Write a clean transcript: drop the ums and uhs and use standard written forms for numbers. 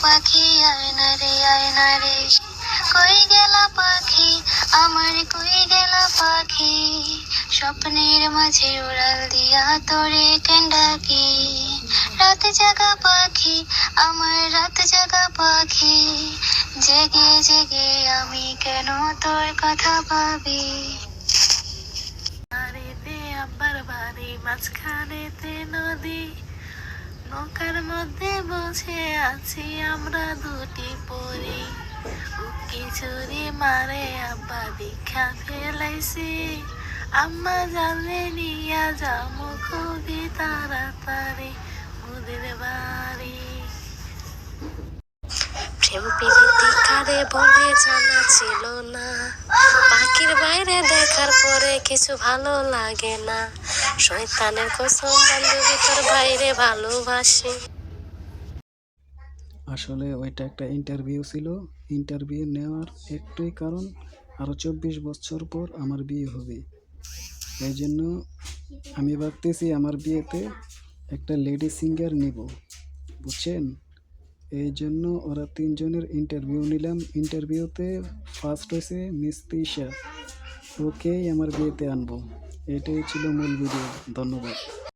পাখি আয় না রে কই গেলা পাখি আমার কই গেলা পাখি স্বপ্নের মাঝে উড়াল দিয়া তোরে কেন ডাকি রাত জাগা পাখি আমার রাত জাগা পাখি জেগে জেগে আমি কেন তোর কথা ভাবি বাড়িতে আব্বার বাড়ি মাঝখানেতে নদী নৌকার মধ্যে বসে আছি আমরা দুটি পরি উকি চুরি মারে আব্বা দীক্ষা ফেলাইছি আম্মা জানলে নিয়া যাবো খুবই তাড়াতাড়ি ওদের বাড়ি প্রেম প্রীতি কারে বলে জানা ছিল না পাখির বাইরে দেখার পরে কিছু ভালো লাগে না শয়তানের কসম বান্ধবী তোর বাইরে ভালোবাসি। আসলে ওইটা একটা ইন্টারভিউ ছিল। ইন্টারভিউ নেওয়ার একটাই কারণ, আরও 24 বছর পর আমার বিয়ে হবে। এই জন্য আমি ভাবতেছি আমার বিয়েতে একটা লেডি সিঙ্গার নিব, বুঝছেন? এই জন্য ওরা 3 জনের ইন্টারভিউ নিলাম। ইন্টারভিউতে ফার্স্ট হয়েছে মিস তিশা, ওকেই আমার বিয়েতে আনবো। এটাই ছিল মূল ভিডিও। ধন্যবাদ।